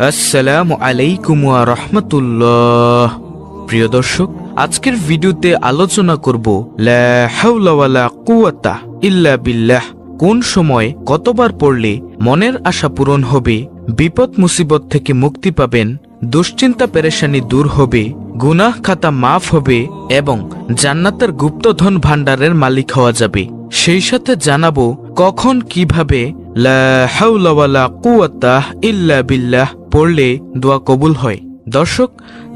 আসসালামু আলাইকুম ওয়া রাহমাতুল্লাহ। প্রিয় দর্শক, আজকের ভিডিওতে আলোচনা করব লা হাওলা ওয়ালা কুওয়াতা ইল্লা বিল্লাহ। কোন সময় কতবার পড়লে মনের আশা পূরণ হবে, বিপদ মুসিবত থেকে মুক্তি পাবেন, দুশ্চিন্তা পেরেশানি দূর হবে, গুনাহ খাতা মাফ হবে এবং জান্নাতের গুপ্তধন ভাণ্ডারের মালিক হওয়া যাবে। সেই সাথে জানাবো কখন কিভাবে লা হাওলা ওয়ালা কুওয়াতা ইল্লা বিল্লাহ পড়লে দোয়া কবুল হয়। দর্শক,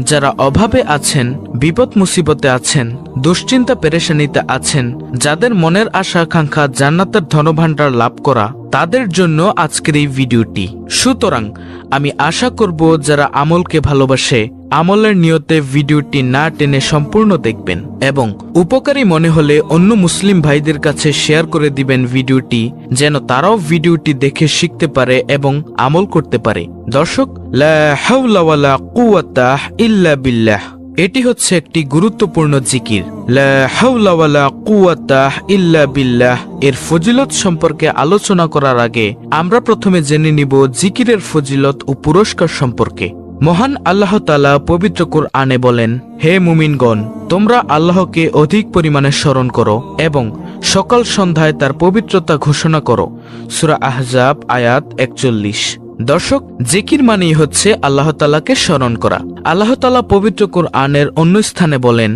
যারা অভাবে আছেন, বিপদ মুসিবতে আছেন, দুশ্চিন্তা পেরেশানিতে আছেন, যাদের মনের আশা আকাঙ্ক্ষা জান্নাতের ধনভাণ্ডার লাভ করা, তাদের জন্য আজকের এই ভিডিওটি। সুতরাং আমি আশা করব যারা আমলকে ভালোবাসে, আমলের নিয়তে ভিডিওটি না টেনে সম্পূর্ণ দেখবেন এবং উপকারী মনে হলে অন্য মুসলিম ভাইদের কাছে শেয়ার করে দিবেন ভিডিওটি, যেন তারাও ভিডিওটি দেখে শিখতে পারে এবং আমল করতে পারে। দর্শক, লা হাওলা ওয়ালা কুওয়াতা ইল্লা বিল্লাহ এটি হচ্ছে একটি গুরুত্বপূর্ণ জিকির। লা হাওলা ওয়ালা কুওয়াতা ইল্লা বিল্লাহ এর ফজিলত সম্পর্কে আলোচনা করার আগে আমরা প্রথমে জেনে নিব জিকিরের ফজিলত ও পুরস্কার সম্পর্কে। মহান আল্লাহ তাআলা পবিত্র কুরআনে বলেন, হে মুমিনগণ, তোমরা আল্লাহকে অধিক পরিমাণে স্মরণ করো এবং সকাল সন্ধ্যায় তার পবিত্রতা ঘোষণা করো। সূরা আহজাব আয়াত 41। দর্শক, জিকির মানেই হচ্ছে আল্লাহ তাআলাকে স্মরণ করা। আল্লাহ তাআলা পবিত্র কুরআনের অন্য স্থানে বলেন,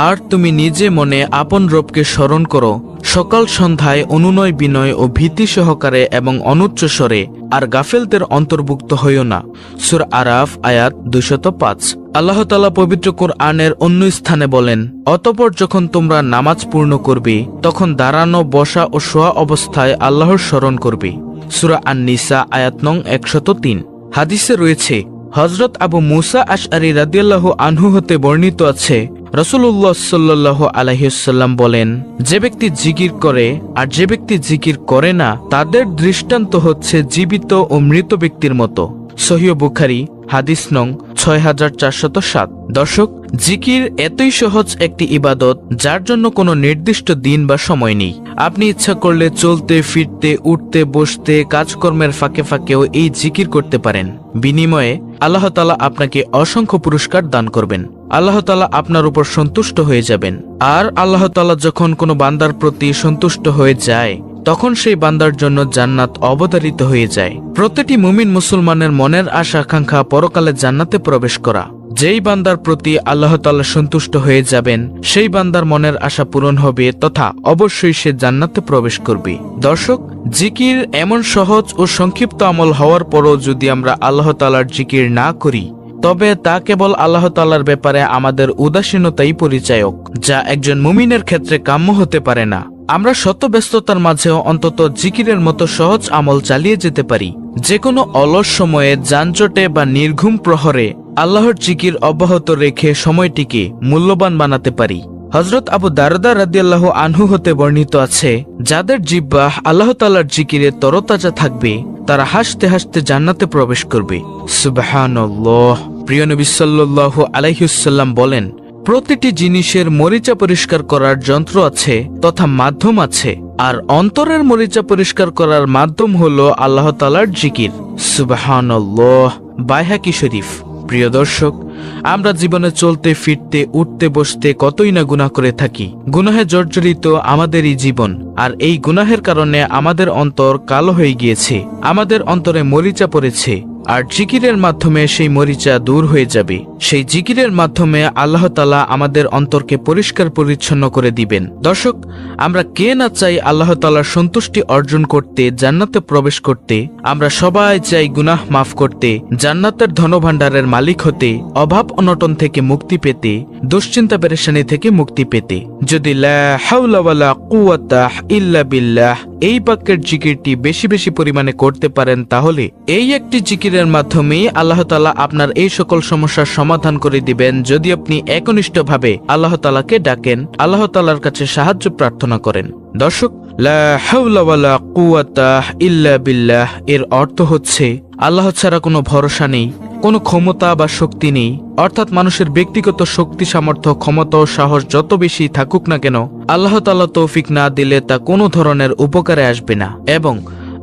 আর তুমি নিজে মনে আপন রবকে স্মরণ করো সকাল সন্ধ্যায় অনুনয় বিনয় ও ভীতি সহকারে এবং অনুচ্চ স্বরে, আর গাফেলদের অন্তর্ভুক্ত হইও না। সূরা আরাফ আয়াত 205। আল্লাহ তাআলা পবিত্র কুরআনের অন্য স্থানে বলেন, অতঃপর যখন তোমরা নামাজ পূর্ণ করবে তখন দাঁড়ানো, বসা ও শোয়া অবস্থায় আল্লাহর স্মরণ করবে। সূরা আন-নিসা আয়াত নং 103। হাদিসে রয়েছে, হযরত আবু মুসা আশআরী রাদিয়াল্লাহু আনহু হতে বর্ণিত আছে, রাসূলুল্লাহ সাল্লাল্লাহু আলাইহি ওয়াসাল্লাম বলেন, যে ব্যক্তি জিকির করে আর যে ব্যক্তি জিকির করে না, তাদের দৃষ্টান্ত হচ্ছে জীবিত ও মৃত ব্যক্তির মতো। সহিহ বুখারী হাদিস নং 6407। দর্শক, জিকির এতই সহজ একটি ইবাদত যার জন্য কোনো নির্দিষ্ট দিন বা সময় নেই। আপনি ইচ্ছা করলে চলতে ফিরতে, উঠতে বসতে, কাজকর্মের ফাঁকে ফাঁকেও এই জিকির করতে পারেন। বিনিময়ে আল্লাহ তাআলা আপনাকে অসংখ্য পুরস্কার দান করবেন। আল্লাহ তাআলা আপনার উপর সন্তুষ্ট হয়ে যাবেন। আর আল্লাহ তাআলা যখন কোনো বান্দার প্রতি সন্তুষ্ট হয়ে যায়, তখন সেই বান্দার জন্য জান্নাত অবধারিত হয়ে যায়। প্রতিটি মুমিন মুসলমানের মনের আশা আকাঙ্ক্ষা পরকালে জান্নাতে প্রবেশ করা। যেই বান্দার প্রতি আল্লাহ তাআলা সন্তুষ্ট হয়ে যাবেন, সেই বান্দার মনের আশা পূরণ হবে তথা অবশ্যই সে জান্নাতে প্রবেশ করবে। দর্শক, জিকির এমন সহজ ও সংক্ষিপ্ত আমল হওয়ার পরও যদি আমরা আল্লাহ তাআলার জিকির না করি, তবে তা কেবল আল্লাহ তাআলার ব্যাপারে আমাদের উদাসীনতাই পরিচায়ক, যা একজন মুমিনের ক্ষেত্রে কাম্য হতে পারে না। আমরা শত ব্যস্ততার মাঝেও অন্তত জিকিরের মতো সহজ আমল চালিয়ে যেতে পারি। যে কোনো অলস সময়ে, যানজটে বা নির্ঘুম প্রহরে আল্লাহর জিকির অব্যাহত রেখে সময়টিকে মূল্যবান বানাতে পারি। হযরত আবু দারদা রাদিয়াল্লাহু আনহু হতে বর্ণিত আছে, যাদের জিহ্বা আল্লাহ তাআলার জিকিরে তরতাজা থাকবে, তারা হাসতে হাসতে জান্নাতে প্রবেশ করবে। সুবহানাল্লাহ। প্রিয় নবী সাল্লাল্লাহু আলাইহি ওয়াসাল্লাম বলেন, প্রতিটি জিনিসের মরিচা পরিষ্কার করার যন্ত্র আছে তথা মাধ্যম আছে, আর অন্তরের মরিচা পরিষ্কার করার মাধ্যম হলো আল্লাহ তাআলার জিকির। সুবহানাল্লাহ। বাইহাকি শরীফ। প্রিয় দর্শক, আমরা জীবনে চলতে ফিরতে, উঠতে বসতে কতই না গুনাহ করে থাকি। গুনাহে জর্জরিত আমাদেরই জীবন, আর এই গুনাহের কারণে আমাদের অন্তর কালো হয়ে গিয়েছে, আমাদের অন্তরে মরিচা পড়েছে। আর জিকিরের মাধ্যমে সেই মরিচা দূর হয়ে যাবে। সেই জিকিরের মাধ্যমে আল্লাহ তাআলা আমাদের অন্তরকে পরিষ্কার পরিচ্ছন্ন করে দিবেন। দর্শক, আমরা কে না চাই আল্লাহ তাআলার সন্তুষ্টি অর্জন করতে, জান্নাতে প্রবেশ করতে। আমরা সবাই চাই গুনাহ মাফ করতে, জান্নাতের ধনভাণ্ডারের মালিক হতে, অভাব অনটন থেকে মুক্তি পেতে, দুশ্চিন্তা পেরেশানি থেকে মুক্তি পেতে। যদি লা হাওলা ওয়ালা কুওয়াতা ইল্লা বিল্লাহ এই বাক্যের জিকিরটি বেশি বেশি পরিমাণে করতে পারেন, তাহলে এই একটি জিকিরের মাধ্যমেই আল্লাহ তাআলা আপনার এই সকল সমস্যার সমাধান করে দিবেন, যদি আপনি একনিষ্ঠভাবে আল্লাহ তাআলাকে ডাকেন, আল্লাহ তাআলার কাছে সাহায্য প্রার্থনা করেন। দর্শক, লা হাওলা ওয়ালা কুওয়াতা ইল্লা বিল্লাহ এর অর্থ হচ্ছে আল্লাহ ছাড়া কোনো ভরসা নেই, কোনো ক্ষমতা বা শক্তি নেই। অর্থাৎ মানুষের ব্যক্তিগত শক্তি, সামর্থ্য, ক্ষমতা ও সাহস যত বেশি থাকুক না কেন, আল্লাহ তাআলা তৌফিক না দিলে তা কোনো ধরনের উপকারে আসবে না। এবং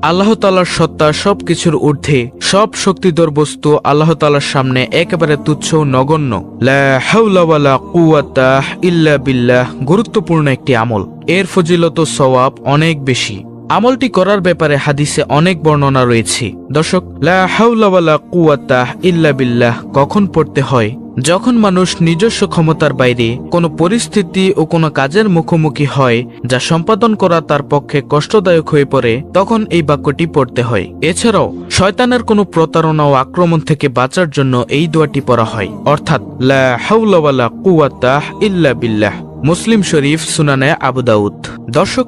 আল্লাহ তাআলার সত্তা সবকিছুর ঊর্ধ্বে, সব শক্তিধর বস্তু আল্লাহ তাআলার সামনে একেবারে তুচ্ছ ও নগণ্য। লা হাওলা ওয়ালা কুওয়াতা ইল্লা বিল্লাহ গুরুত্বপূর্ণ একটি আমল। এর ফজিলত ও সওয়াব অনেক বেশি। আমলটি করার ব্যাপারে হাদিসে অনেক বর্ণনা রয়েছে। দর্শক, লা হাওলা ওয়ালা কুওয়াতা ইল্লা বিল্লাহ কখন পড়তে হয়? যখন মানুষ নিজস্ব ক্ষমতার বাইরে কোনো পরিস্থিতি ও কোনো কাজের মুখোমুখি হয় যা সম্পাদন করা তার পক্ষে কষ্টদায়ক হয়ে পড়ে, তখন এই বাক্যটি পড়তে হয়। এছাড়াও শয়তানের কোনো প্রতারণা ও আক্রমণ থেকে বাঁচার জন্য এই দোয়াটি পড়া হয়, অর্থাৎ লা হাওলা ওয়ালা কুওয়াতা ইল্লা বিল্লাহ। মুসলিম শরীফ, সুনানে আবু দাউদ। দর্শক,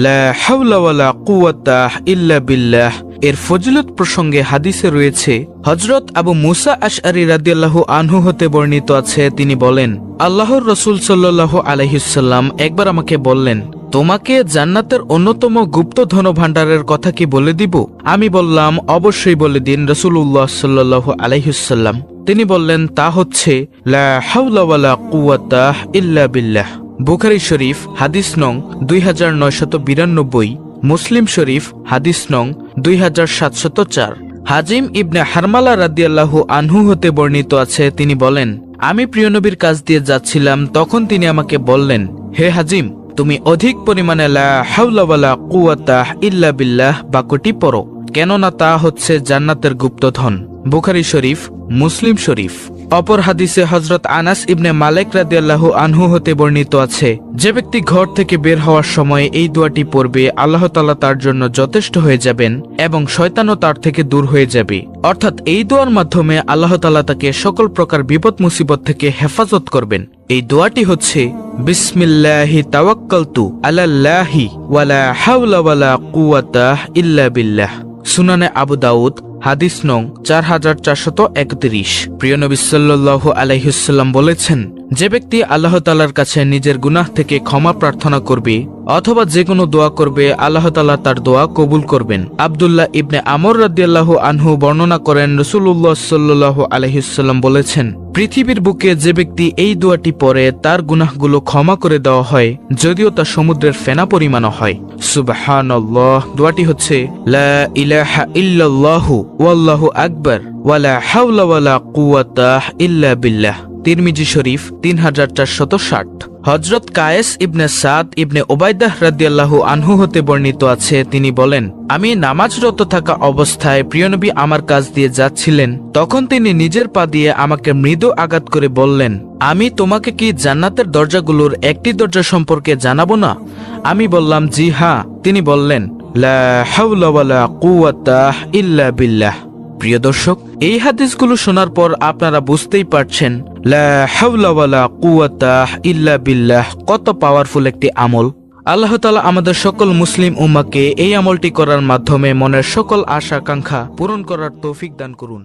লা হাওলা ওয়ালা কুওয়াতা ইল্লা বিল্লাহ এর ফজিলত প্রসঙ্গে হাদিসে রয়েছে, হযরত আবু মুসা আশআরী রাদিয়াল্লাহু আনহু হতে বর্ণিত আছে, তিনি বলেন, আল্লাহর রাসূল সাল্লাল্লাহু আলাইহি ওয়াসাল্লাম একবার আমাকে বললেন, তোমাকে জান্নাতের অন্যতম গুপ্ত ধনভাণ্ডারের কথা কি বলে দিব? আমি বললাম, অবশ্যই বলে দিন রাসূলুল্লাহ সাল্লাল্লাহু আলাইহি ওয়াসাল্লাম। তিনি বললেন, তা হচ্ছে লা হাওলা ওয়ালা কুওয়াতা ইল্লা বিল্লাহ। বুখারী শরীফ, হাদিস নং 2992, মুসলিম শরীফ, হাদিস নং 2704। হাজিম ইবনে হারমালা রাদিয়াল্লাহু আনহু হতে বর্ণিত আছে, তিনি বলেন, আমি প্রিয় নবীর কাছ দিয়ে যাচ্ছিলাম, তখন তিনি আমাকে বললেন, হে হাজিম, তুমি অধিক পরিমাণে লা হাওলা ওয়ালা কুওয়াতা ইল্লা বিল্লাহ বাক্যটি পড়ো, কেননা তা হচ্ছে জান্নাতের গুপ্তধন। বুখারী শরীফ, মুসলিম শরীফ। অপর হাদিসে হযরত আনাস ইবনে মালিক রাদিয়াল্লাহু আনহু হতে বর্ণিত আছে, যে ব্যক্তি ঘর থেকে বের হওয়ার সময় এই দোয়াটি পড়বে, আল্লাহ তাআলা তার জন্য যথেষ্ট হয়ে যাবেন এবং শয়তানও তার থেকে দূর হয়ে যাবে। অর্থাৎ এই দোয়ার মাধ্যমে আল্লাহ তাআলা তাকে সকল প্রকার বিপদ মুসিবত থেকে হেফাজত করবেন। এই দোয়াটি হচ্ছে, বিসমিল্লাহি তাওয়াক্কালতু আলাল্লাহি ওয়ালা হাওলা ওয়ালা কুওয়াতা ইল্লা বিল্লাহ। সুনানে আবু দাউদ, হাদিস নং 4431। প্রিয় নবী সাল্লাল্লাহু আলাইহি ওয়াসাল্লাম বলেছেন, যে ব্যক্তি আল্লাহ তাআলার কাছে নিজের গুনাহ থেকে ক্ষমা প্রার্থনা করবে অথবা যে কোনো দোয়া করবে, আল্লাহ তাআলা তার দোয়া কবুল করবেন। আব্দুল্লাহ ইবনে আমর রাদিয়াল্লাহু আনহু বর্ণনা করেন, রাসূলুল্লাহ সাল্লাল্লাহু আলাইহি ওয়াসাল্লাম বলেছেন, পৃথিবীর বুকে যে ব্যক্তি এই দোয়াটি পড়ে তার গুনাহগুলো ক্ষমা করে দেওয়া হয়, যদিও তা সমুদ্রের ফেনা পরিমাণও হয়। সুবহানাল্লাহ। দোয়াটি হচ্ছে, লা ইলাহা ইল্লাল্লাহু ওয়াল্লাহু আকবার ওয়ালা হাওলা ওয়ালা কুওয়াতা ইল্লা বিল্লাহ। তিরমিজি শরীফ, 3460। হযরত কায়েস ইবনে সাদ ইবনে ওবাইদাহ রাদিয়াল্লাহু আনহু হতে বর্ণিত আছে, তিনি বলেন, আমি নামাজরত থাকা অবস্থায় প্রিয়নবী আমার কাছ দিয়ে যাচ্ছিলেন, তখন তিনি নিজের পা দিয়ে আমাকে মৃদু আঘাত করে বললেন, আমি তোমাকে কি জান্নাতের দরজাগুলোর একটি দরজা সম্পর্কে জানাবো না? আমি বললাম, জি হ্যাঁ। তিনি বললেন, লা হাওলা ওয়ালা কুওয়াতা ইল্লা বিল্লাহ। প্রিয় দর্শক, এই হাদিসগুলো শোনার পর আপনারা বুঝতেই পারছেন লা হাওলা ওয়ালা কুওয়াতা ইল্লা বিল্লাহ কত পাওয়ারফুল একটি আমল। আল্লাহ তাআলা আমাদের সকল মুসলিম উম্মাহকে এই আমলটি করার মাধ্যমে মনের সকল আশা আকাঙ্ক্ষা পূরণ করার তৌফিক দান করুন।